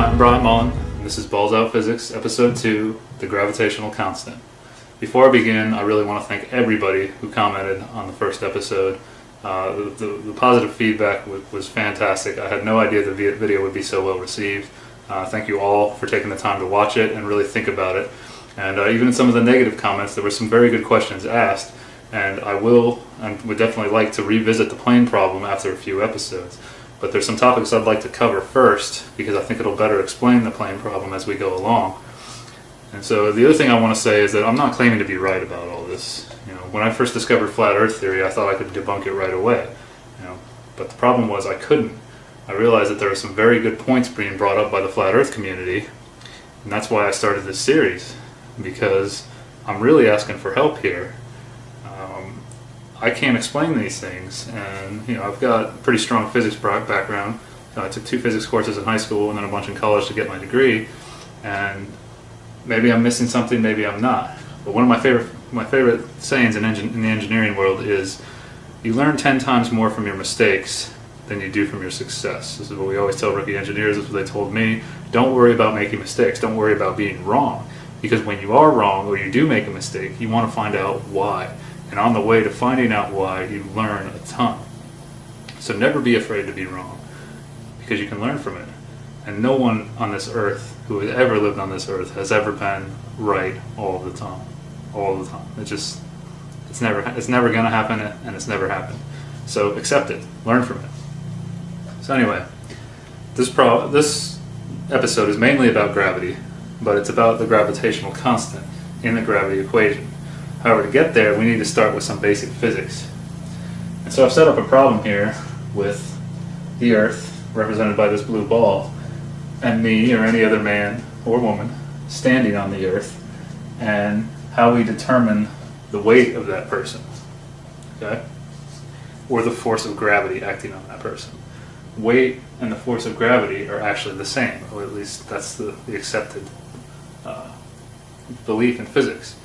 I'm Bryan Mullins, and this is Balls Out Physics, Episode 2, The Gravitational Constant. Before I begin, I really want to thank everybody who commented on the first episode. The positive feedback was fantastic. I had no idea the video would be so well received. Thank you all for taking the time to watch it and really think about it. And even in some of the negative comments, there were some very good questions asked, and I would definitely like to revisit the plane problem after a few episodes. But there's some topics I'd like to cover first because I think it'll better explain the plane problem as we go along. And so the other thing I want to say is that I'm not claiming to be right about all this. When I first discovered flat Earth theory, I thought I could debunk it right away. But the problem was I couldn't. I realized that there were some very good points being brought up by the flat Earth community, and that's why I started this series, because I'm really asking for help here. I can't explain these things, and I've got a pretty strong physics background. I took 2 physics courses in high school and then a bunch in college to get my degree, and maybe I'm missing something, maybe I'm not. But one of my favorite sayings in the engineering world is, you learn 10 times more from your mistakes than you do from your success. This is what we always tell rookie engineers. This is what they told me. Don't worry about making mistakes. Don't worry about being wrong, because when you are wrong or you do make a mistake, you want to find out why. And on the way to finding out why, you learn a ton. So never be afraid to be wrong, because you can learn from it. And no one on this earth who has ever lived on this earth has ever been right all the time. All the time. It's never going to happen, and it's never happened. So accept it. Learn from it. So anyway, this episode is mainly about gravity, but it's about the gravitational constant in the gravity equation. However, to get there, we need to start with some basic physics. And so I've set up a problem here with the Earth, represented by this blue ball, and me, or any other man or woman, standing on the Earth, and how we determine the weight of that person, okay? Or the force of gravity acting on that person. Weight and the force of gravity are actually the same, or at least that's the accepted belief in physics.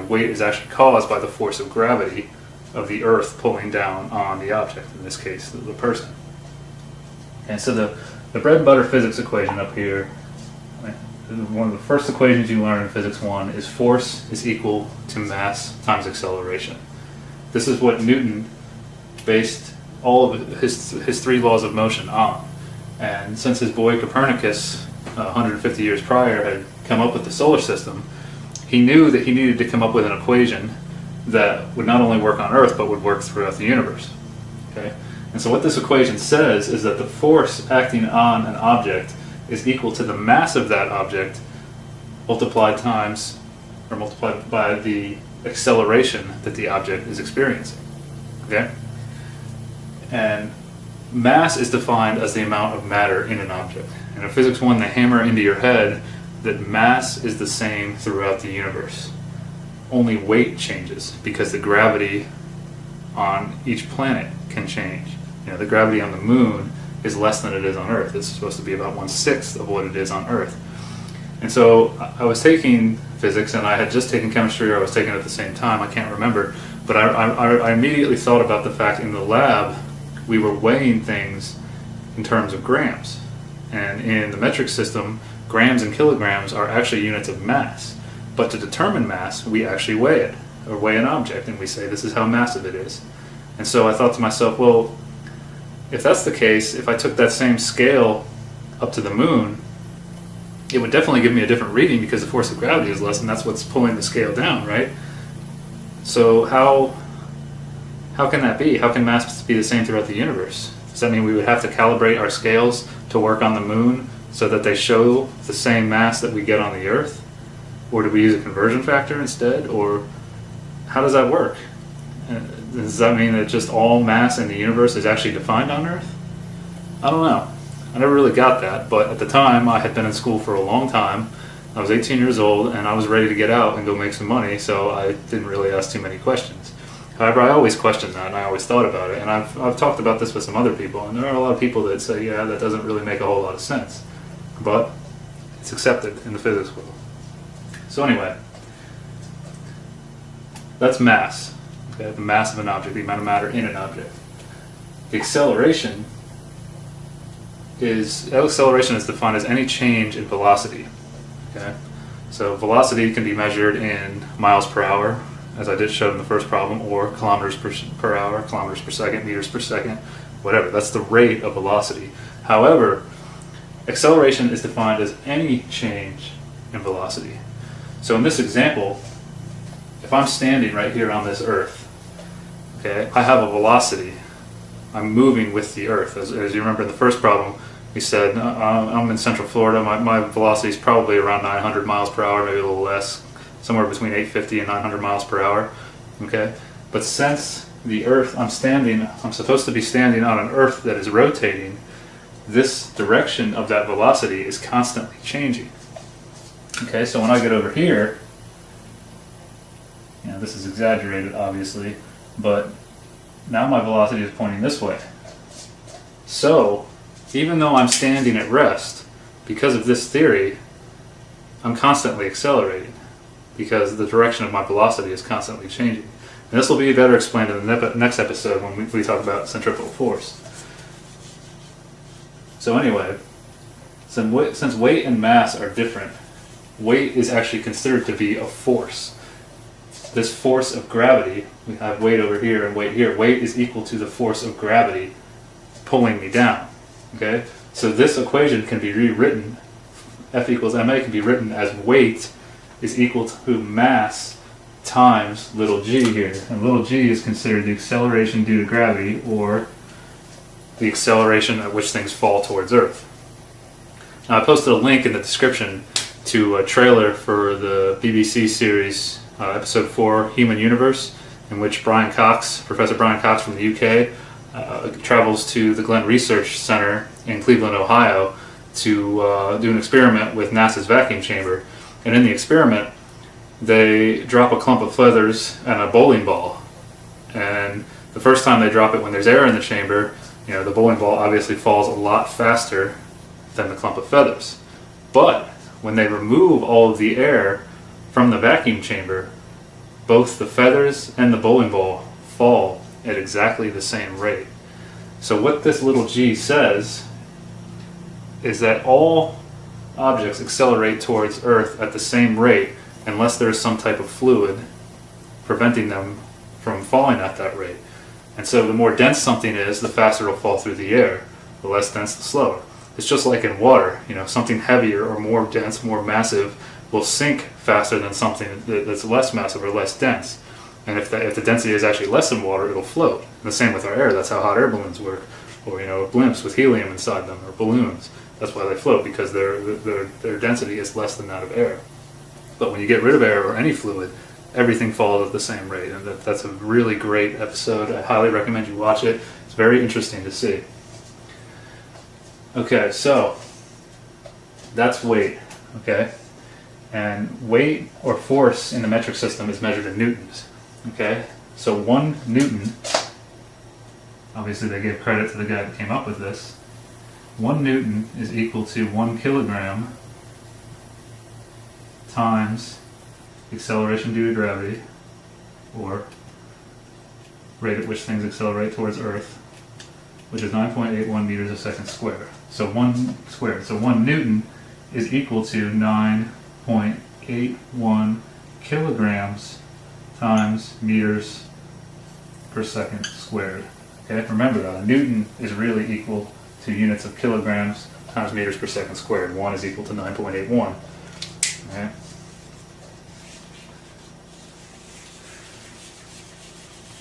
Weight is actually caused by the force of gravity of the Earth pulling down on the object, in this case, the person. And so the bread and butter physics equation up here, one of the first equations you learn in Physics 1 is force is equal to mass times acceleration. This is what Newton based all of his 3 laws of motion on. And since his boy Copernicus, 150 years prior, had come up with the solar system, he knew that he needed to come up with an equation that would not only work on Earth, but would work throughout the universe. Okay? And so what this equation says is that the force acting on an object is equal to the mass of that object multiplied by the acceleration that the object is experiencing. Okay? And mass is defined as the amount of matter in an object. And in Physics 1, they hammer into your head that mass is the same throughout the universe. Only weight changes, because the gravity on each planet can change. The gravity on the moon is less than it is on Earth. It's supposed to be about 1/6 of what it is on Earth. And so I was taking physics, and I had just taken chemistry, or I was taking it at the same time, I can't remember, but I immediately thought about the fact in the lab we were weighing things in terms of grams. And in the metric system, grams and kilograms are actually units of mass. But to determine mass, we actually weigh it, or weigh an object, and we say this is how massive it is. And so I thought to myself, well, if that's the case, if I took that same scale up to the moon, it would definitely give me a different reading, because the force of gravity is less, and that's what's pulling the scale down, right? So how can that be? How can mass be the same throughout the universe? Does that mean we would have to calibrate our scales to work on the moon so that they show the same mass that we get on the Earth? Or do we use a conversion factor instead? Or how does that work? Does that mean that just all mass in the universe is actually defined on Earth? I don't know. I never really got that, but at the time I had been in school for a long time. I was 18 years old and I was ready to get out and go make some money, so I didn't really ask too many questions. However, I always questioned that and I always thought about it, and I've talked about this with some other people, and there are a lot of people that say, yeah, that doesn't really make a whole lot of sense. But it's accepted in the physics world. So anyway, that's mass. Okay, the mass of an object, the amount of matter in an object. The acceleration is defined as any change in velocity. Okay, so velocity can be measured in miles per hour, as I did show in the first problem, or kilometers per hour, kilometers per second, meters per second, whatever. That's the rate of velocity. However, acceleration is defined as any change in velocity. So in this example, if I'm standing right here on this Earth, okay, I have a velocity. I'm moving with the Earth. As you remember in the first problem, we said I'm in Central Florida. My velocity is probably around 900 miles per hour, maybe a little less, somewhere between 850 and 900 miles per hour. Okay, but since the Earth, I'm supposed to be standing on an Earth that is rotating. This direction of that velocity is constantly changing. Okay, so when I get over here, this is exaggerated obviously, but now my velocity is pointing this way. So even though I'm standing at rest, because of this theory, I'm constantly accelerating because the direction of my velocity is constantly changing. And this will be better explained in the next episode when we talk about centrifugal force. So anyway, since weight and mass are different, weight is actually considered to be a force. This force of gravity, we have weight over here and weight here, weight is equal to the force of gravity pulling me down. Okay? So this equation can be rewritten, F equals ma can be written as weight is equal to mass times little g here. And little g is considered the acceleration due to gravity, or the acceleration at which things fall towards Earth. Now I posted a link in the description to a trailer for the BBC series episode 4, Human Universe, in which Professor Bryan Cox from the UK travels to the Glenn Research Center in Cleveland, Ohio to do an experiment with NASA's vacuum chamber. And in the experiment, they drop a clump of feathers and a bowling ball. And the first time they drop it when there's air in the chamber, the bowling ball obviously falls a lot faster than the clump of feathers. But when they remove all of the air from the vacuum chamber, both the feathers and the bowling ball fall at exactly the same rate. So what this little g says is that all objects accelerate towards Earth at the same rate unless there is some type of fluid preventing them from falling at that rate. And so the more dense something is, the faster it'll fall through the air. The less dense, the slower. It's just like in water. Something heavier or more dense, more massive will sink faster than something that's less massive or less dense. And if the density is actually less than water, it'll float. And the same with our air. That's how hot air balloons work. Or blimps with helium inside them, or balloons. That's why they float, because their density is less than that of air. But when you get rid of air or any fluid, everything falls at the same rate. And that's a really great episode. I highly recommend you watch it. It's very interesting to see. Okay, so that's weight. Okay, and weight or force in the metric system is measured in newtons. Okay, so 1 newton, obviously they gave credit to the guy that came up with this, 1 newton is equal to 1 kilogram times acceleration due to gravity, or rate at which things accelerate towards Earth, which is 9.81 meters a second squared. So 1 squared. So 1 newton is equal to 9.81 kilograms times meters per second squared. Okay, remember that a newton is really equal to units of kilograms times meters per second squared. 1 is equal to 9.81. Okay.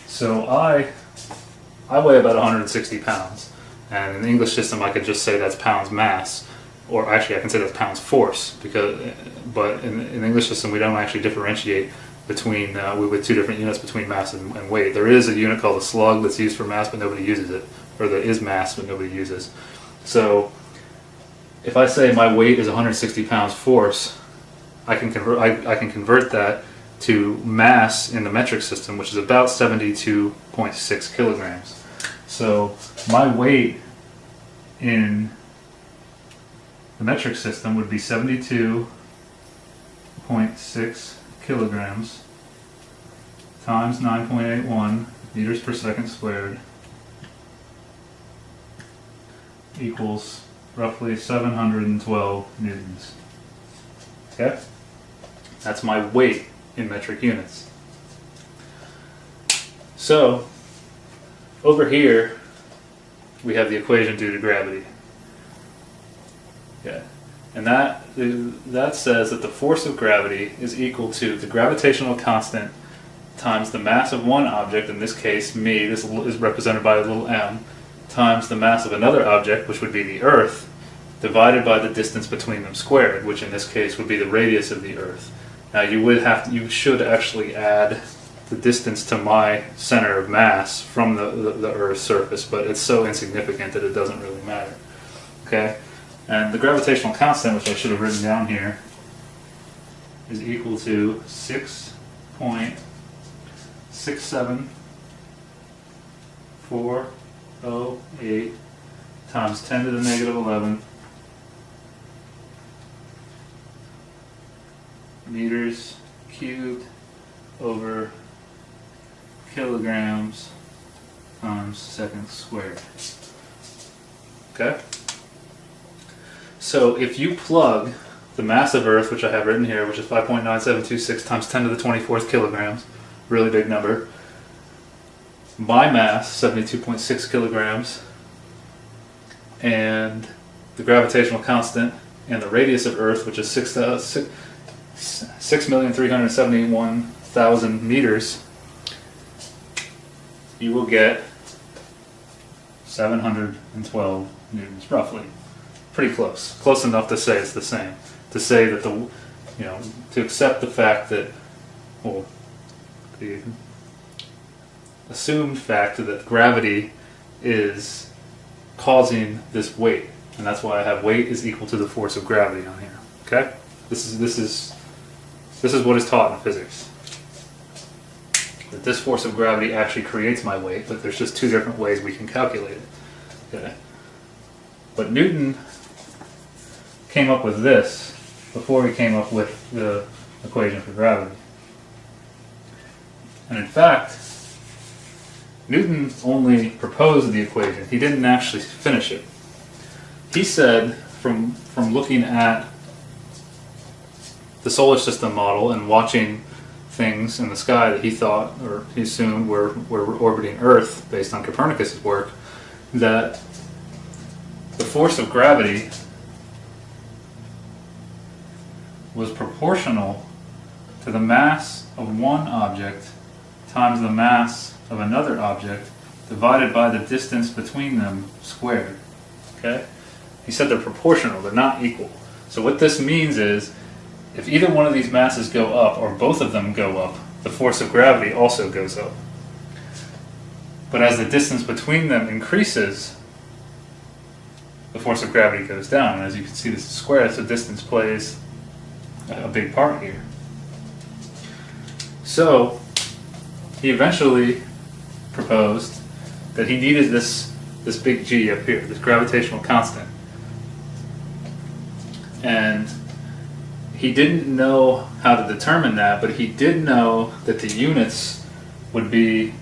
So I weigh about 160 pounds, and in the English system I could just say that's pounds mass, or actually I can say that's pounds force, but in the English system we don't actually differentiate between with two different units between mass and weight. There is a unit called a slug that's used for mass, but nobody uses it, or there is mass, but nobody uses. So if I say my weight is 160 pounds force, I can convert that to mass in the metric system, which is about 72.6 kilograms. So my weight in the metric system would be 72.6 kilograms times 9.81 meters per second squared equals roughly 712 newtons. Okay? That's my weight in metric units. So, over here, we have the equation due to gravity. Okay. And that says that the force of gravity is equal to the gravitational constant times the mass of one object, in this case me, this is represented by a little m, times the mass of another object, which would be the Earth, divided by the distance between them squared, which in this case would be the radius of the Earth. Now you should actually add the distance to my center of mass from the Earth's surface, but it's so insignificant that it doesn't really matter. Okay? And the gravitational constant, which I should have written down here, is equal to 6.67408 times 10 to the negative 11 meters cubed over kilograms times seconds squared. Okay? So if you plug the mass of Earth, which I have written here, which is 5.9726 times 10 to the 24th kilograms, really big number, my mass, 72.6 kilograms, and the gravitational constant, and the radius of Earth, which is 6,371,000 meters, you will get 712 newtons, roughly. Pretty close. Close enough to say it's the same. To say that to accept the fact that, well, the assumed fact that gravity is causing this weight, and that's why I have weight is equal to the force of gravity on here. Okay? This is what is taught in physics. That this force of gravity actually creates my weight, but there's just two different ways we can calculate it. Okay? But Newton came up with this before he came up with the equation for gravity. And in fact, Newton only proposed the equation. He didn't actually finish it. He said, from looking at the solar system model and watching things in the sky that he thought, or he assumed were orbiting Earth based on Copernicus' work, that the force of gravity was proportional to the mass of one object times the mass of another object divided by the distance between them squared. Okay? He said they're proportional, they're not equal. So what this means is, if either one of these masses go up, or both of them go up, the force of gravity also goes up. But as the distance between them increases, the force of gravity goes down. And as you can see, this is square, so distance plays a big part here. So he eventually proposed that he needed this big G up here, this gravitational constant. And he didn't know how to determine that, but he did know that the units would be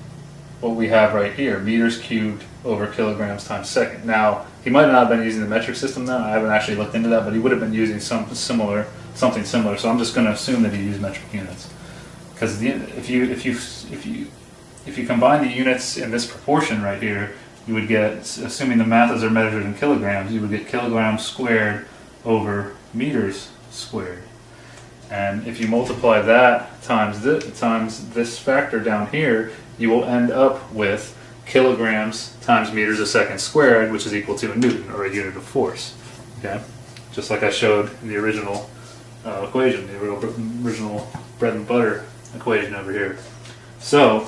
what we have right here, meters cubed over kilograms times second. Now, he might not have been using the metric system now, I haven't actually looked into that, but he would have been using something similar, so I'm just going to assume that he used metric units. Because if you combine the units in this proportion right here, you would get, assuming the masses are measured in kilograms, you would get kilograms squared over meters squared. And if you multiply that times this factor down here, you will end up with kilograms times meters a second squared, which is equal to a newton, or a unit of force. Okay, just like I showed in the original equation, the original bread and butter equation over here. So,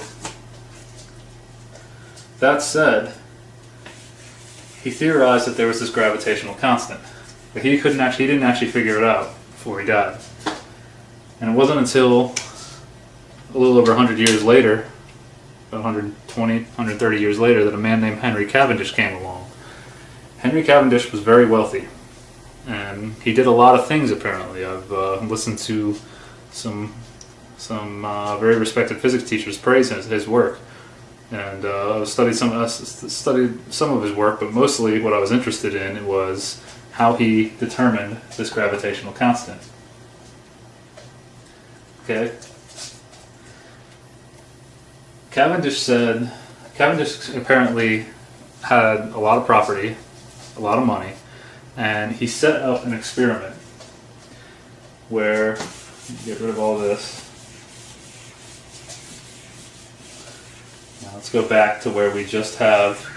that said, he theorized that there was this gravitational constant, but he didn't actually figure it out before he died. And it wasn't until a little over 100 years later, about 120, 130 years later, that a man named Henry Cavendish came along. Henry Cavendish was very wealthy, and he did a lot of things apparently. I've listened to some very respected physics teachers praise his work, and studied some of his work, but mostly what I was interested in was how he determined this gravitational constant. Okay. Cavendish apparently had a lot of property, a lot of money, and he set up an experiment where, get rid of all this. Now let's go back to where we just have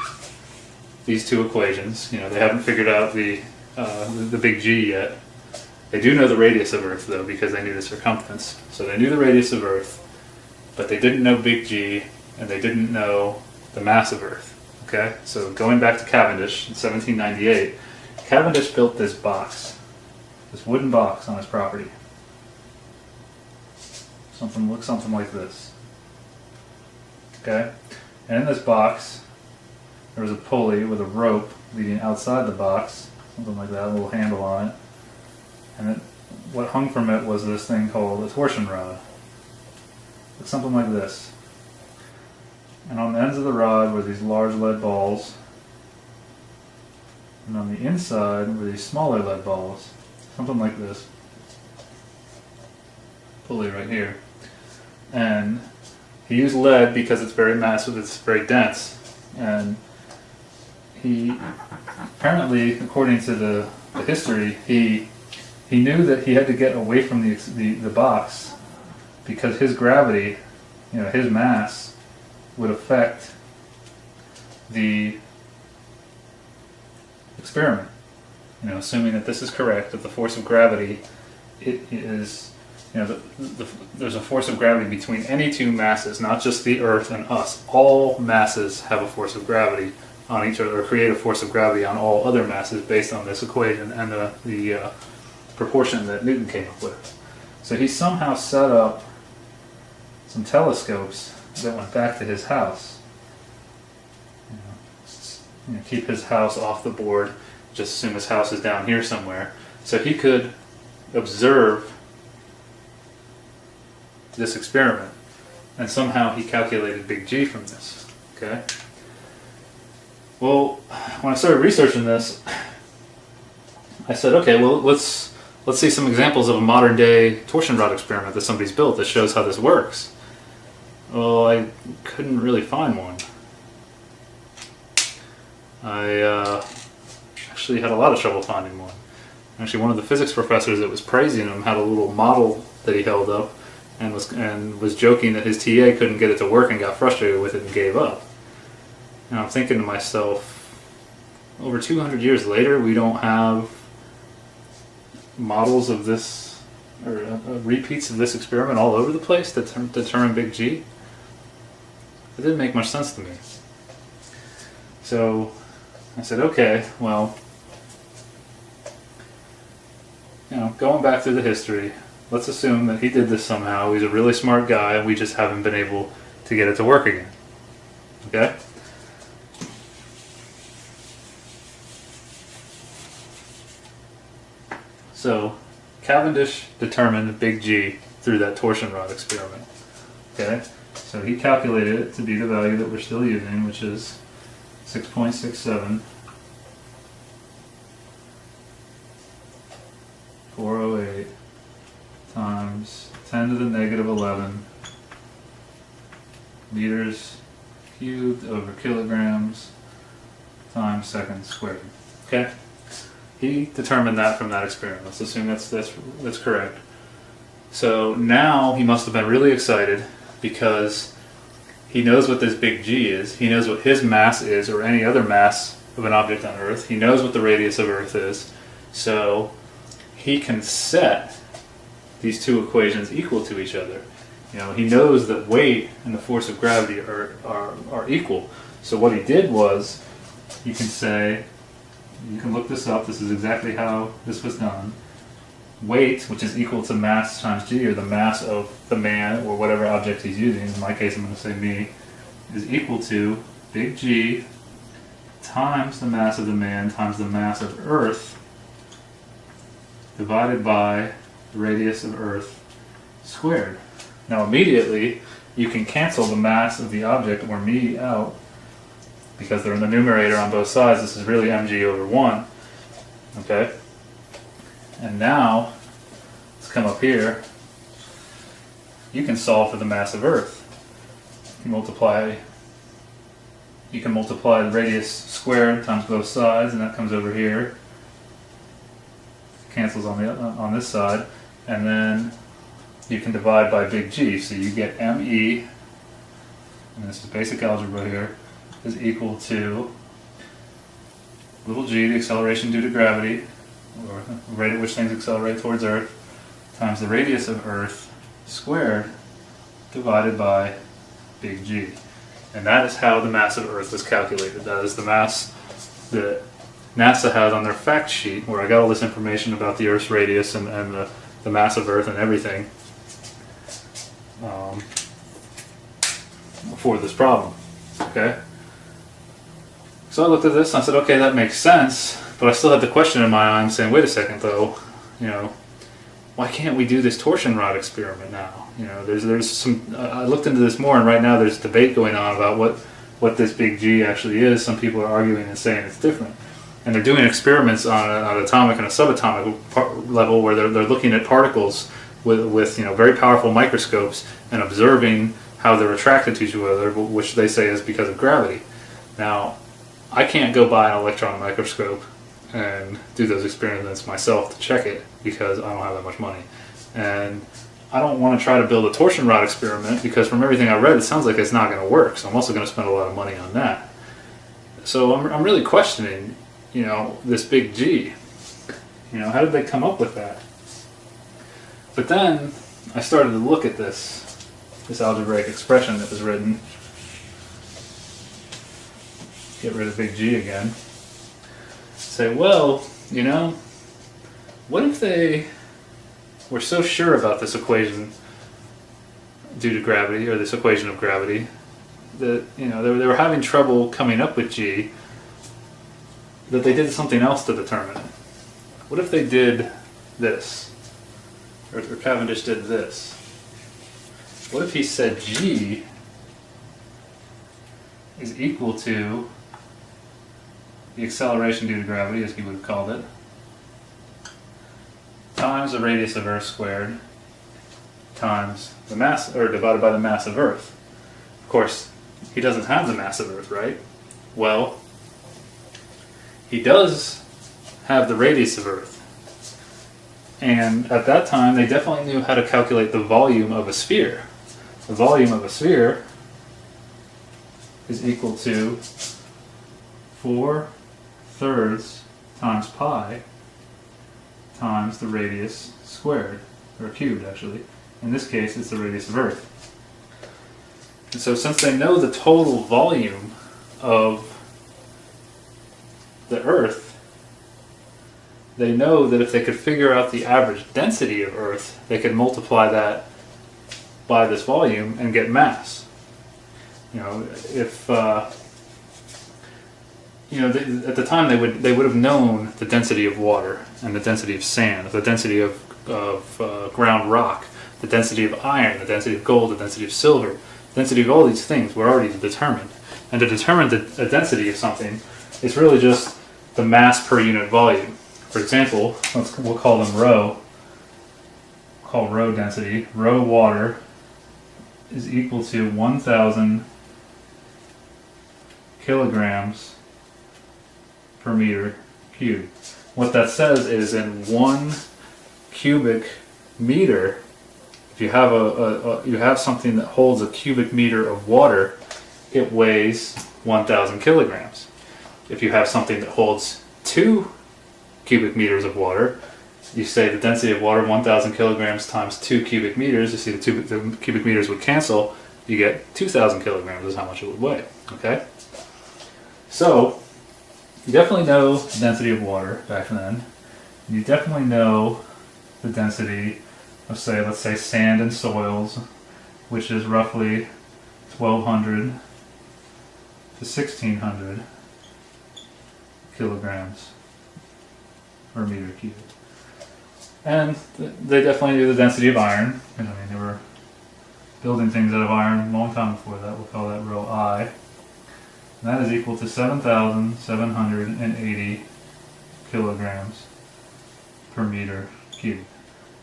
these two equations. You know, they haven't figured out the big G yet. They do know the radius of Earth though, because they knew the circumference. So they knew the radius of Earth, but they didn't know big G, and they didn't know the mass of Earth. Okay, so going back to Cavendish in 1798, Cavendish built this box, this wooden box on his property. Looks something like this. Okay, and in this box there was a pulley with a rope leading outside the box, something like that, a little handle on it. And what hung from it was this thing called a torsion rod. It's something like this. And on the ends of the rod were these large lead balls. And on the inside were these smaller lead balls. Something like this. Pulley right here. And he used lead because it's very massive, it's very dense. And he, apparently, according to the history, he knew that he had to get away from the box because his gravity, you know, his mass, would affect the experiment. You know, assuming that this is correct, that the force of gravity, it is, you know, there's a force of gravity between any two masses, not just the Earth and us. All masses have a force of gravity on each other, or create a force of gravity on all other masses based on this equation and the proportion that Newton came up with. So he somehow set up some telescopes that went back to his house. You know, keep his house off the board, just assume his house is down here somewhere, so he could observe this experiment, and somehow he calculated big G from this. Okay. Well, when I started researching this, I said, okay, well, let's see some examples of a modern day torsion rod experiment that somebody's built that shows how this works. Well, I couldn't really find one. I actually had a lot of trouble finding one. Actually, one of the physics professors that was praising him had a little model that he held up and was joking that his TA couldn't get it to work and got frustrated with it and gave up. And I'm thinking to myself, over 200 years later, we don't have models of this, or repeats of this experiment all over the place that determine big G. It didn't make much sense to me. So I said, okay, well, you know, going back through the history, let's assume that he did this somehow. He's a really smart guy, and we just haven't been able to get it to work again. Okay? So Cavendish determined big G through that torsion rod experiment. Okay? So he calculated it to be the value that we're still using, which is 6.67 408 times 10 to the negative 11 meters cubed over kilograms times seconds squared. Okay? He determined that from that experiment. Let's assume that's correct. So now he must have been really excited because he knows what this big G is. He knows what his mass is, or any other mass of an object on Earth. He knows what the radius of Earth is. So he can set these two equations equal to each other. He knows that weight and the force of gravity are equal. So what he did was, you can look this up, this is exactly how this was done. Weight, which is equal to mass times g, or the mass of the man or whatever object he's using, in my case I'm going to say me, is equal to big G times the mass of the man times the mass of Earth divided by the radius of Earth squared. Now immediately you can cancel the mass of the object, or me, out, because they're in the numerator on both sides. This is really mg over 1. Okay? And now, let's come up here. You can solve for the mass of Earth. You can multiply the radius squared times both sides, and that comes over here. Cancels on this side, and then you can divide by big G. So you get me, and this is basic algebra here, is equal to little g, the acceleration due to gravity, or the rate at which things accelerate towards Earth, times the radius of Earth squared divided by big G. And that is how the mass of Earth is calculated. That is the mass that NASA has on their fact sheet, where I got all this information about the Earth's radius and the mass of Earth and everything for this problem. Okay? So I looked at this and I said, okay, that makes sense, but I still had the question in my mind saying, wait a second though, why can't we do this torsion rod experiment now? There's some, I looked into this more, and right now there's debate going on about what this big G actually is. Some people are arguing and saying it's different. And they're doing experiments on an atomic and a subatomic level, where they're looking at particles with very powerful microscopes and observing how they're attracted to each other, which they say is because of gravity. Now, I can't go buy an electron microscope and do those experiments myself to check it, because I don't have that much money. And I don't want to try to build a torsion rod experiment, because from everything I read, it sounds like it's not going to work. So I'm also going to spend a lot of money on that. So I'm really questioning, this big G. How did they come up with that? But then I started to look at this algebraic expression that was written. Get rid of big G again. Say, well, what if they were so sure about this equation due to gravity, or this equation of gravity, that they were having trouble coming up with G, that they did something else to determine it. What if they did this, or Cavendish did this? What if he said G is equal to the acceleration due to gravity, as he would have called it, times the radius of Earth squared, times the mass, or divided by the mass of Earth. Of course, he doesn't have the mass of Earth, right? Well, he does have the radius of Earth. And at that time, they definitely knew how to calculate the volume of a sphere. The volume of a sphere is equal to 4/3 times pi times the radius squared, or cubed actually. In this case, it's the radius of Earth. And so since they know the total volume of the Earth, they know that if they could figure out the average density of Earth, they could multiply that by this volume and get mass. If at the time they would have known the density of water and the density of sand, the density of ground rock, the density of iron, the density of gold, the density of silver, the density of all these things were already determined. And to determine the density of something, it's really just the mass per unit volume. For example, we'll call them rho. Call rho density. Rho water is equal to 1,000 kilograms per meter cubed. What that says is, in 1 cubic meter, if you have you have something that holds a cubic meter of water, it weighs 1,000 kilograms. If you have something that holds 2 cubic meters of water, you say the density of water 1,000 kilograms times 2 cubic meters. You see the cubic meters would cancel. You get 2,000 kilograms is how much it would weigh. Okay? So, you definitely know the density of water back then. You definitely know the density of, let's say sand and soils, which is roughly 1,200 to 1,600 kilograms per meter cubed. And they definitely knew the density of iron. And, I mean, they were building things out of iron a long time before that. We'll call that rho I. And that is equal to 7,780 kilograms per meter cubed.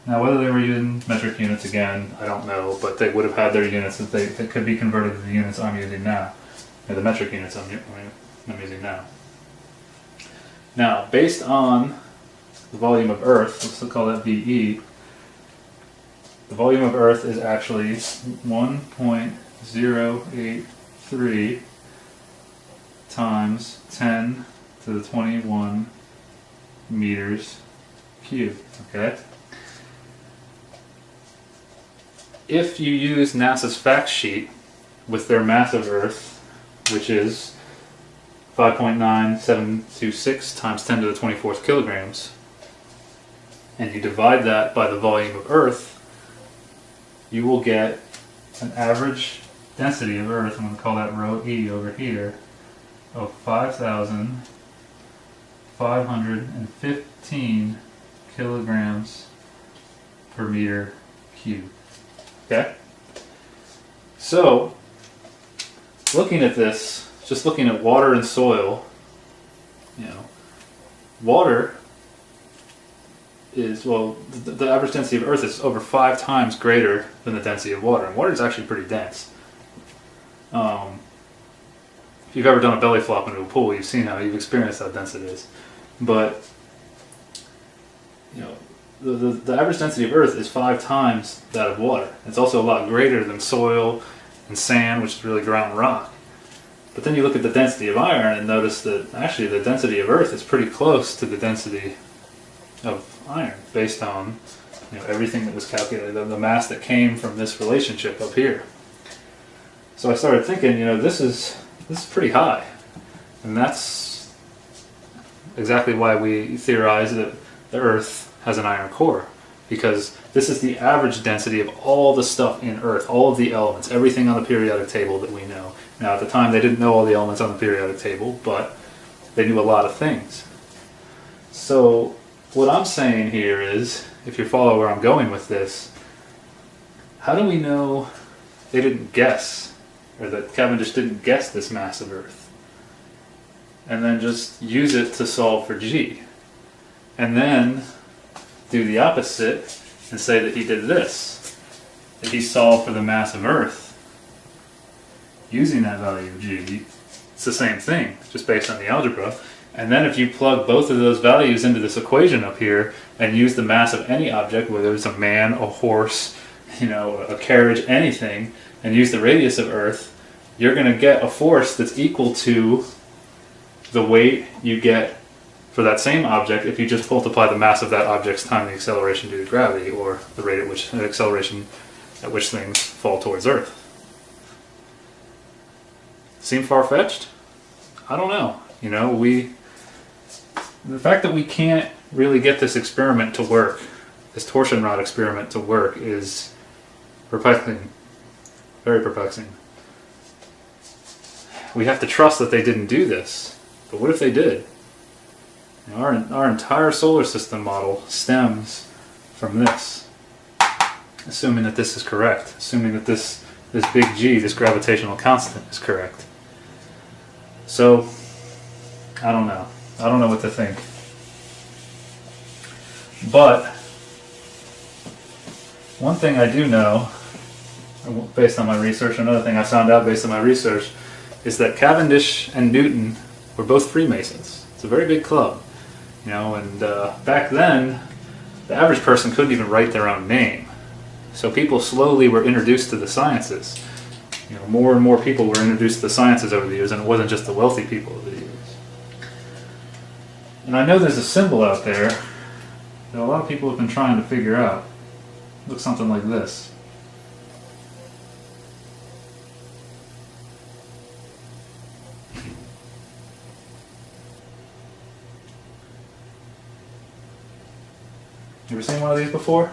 Now, whether they were using metric units again, I don't know, but they would have had their units that could be converted to the units I'm using now, or the metric units I'm using now. Now, based on the volume of Earth, let's call that VE, the volume of Earth is actually 1.083 times 10 to the 21 meters cubed, okay? If you use NASA's fact sheet with their mass of Earth, which is 5.9726 times 10 to the 24th kilograms, and you divide that by the volume of Earth, you will get an average density of Earth, I'm going to call that rho E over here, of 5,515 kilograms per meter cubed. Okay? So, looking at this, just looking at water and soil, water is, well, the average density of Earth is over 5 times greater than the density of water. And water is actually pretty dense. If you've ever done a belly flop into a pool, you've seen you've experienced how dense it is. But, the average density of Earth is 5 times that of water. It's also a lot greater than soil and sand, which is really ground rock. But then you look at the density of iron and notice that actually the density of Earth is pretty close to the density of iron, based on everything that was calculated, the mass that came from this relationship up here. So I started thinking, this is pretty high, and that's exactly why we theorize that the Earth has an iron core, because this is the average density of all the stuff in Earth, all of the elements, everything on the periodic table that we know. Now, at the time, they didn't know all the elements on the periodic table, but they knew a lot of things. So what I'm saying here is, if you follow where I'm going with this, how do we know they didn't guess, or that Cavendish didn't guess this mass of Earth, and then just use it to solve for G, and then do the opposite and say that he did this, that he solved for the mass of Earth using that value of G? It's the same thing, just based on the algebra. And then if you plug both of those values into this equation up here and use the mass of any object, whether it's a man, a horse, a carriage, anything, and use the radius of Earth, you're going to get a force that's equal to the weight you get for that same object if you just multiply the mass of that object's time the acceleration due to gravity, or the rate at which the acceleration at which things fall towards Earth. Seem far-fetched? I don't know. The fact that we can't really get this experiment to work, this torsion rod experiment to work, is perplexing. Very perplexing. We have to trust that they didn't do this. But what if they did? Our entire solar system model stems from this. Assuming that this is correct. Assuming that this big G, this gravitational constant, is correct. So, I don't know. I don't know what to think. But one thing I do know, based on my research, another thing I found out based on my research, is that Cavendish and Newton were both Freemasons. It's a very big club. And back then, the average person couldn't even write their own name. So people slowly were introduced to the sciences. More and more people were introduced to the sciences over the years, and it wasn't just the wealthy people over the years. And I know there's a symbol out there that a lot of people have been trying to figure out. Looks something like this. You ever seen one of these before?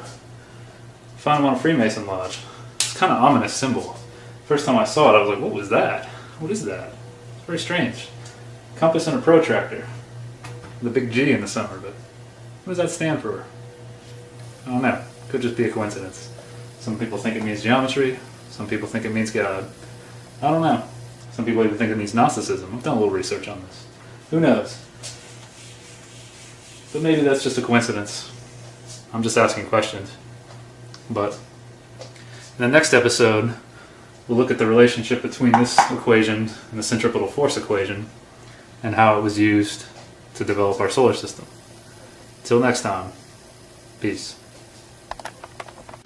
Found one on a Freemason Lodge. It's kind of ominous symbol. First time I saw it, I was like, what was that? What is that? It's very strange. Compass and a protractor. With a big G in the center, but what does that stand for? I don't know. Could just be a coincidence. Some people think it means geometry. Some people think it means God. I don't know. Some people even think it means Gnosticism. I've done a little research on this. Who knows? But maybe that's just a coincidence. I'm just asking questions. But in the next episode, we'll look at the relationship between this equation and the centripetal force equation and how it was used to develop our solar system. Till next time, peace.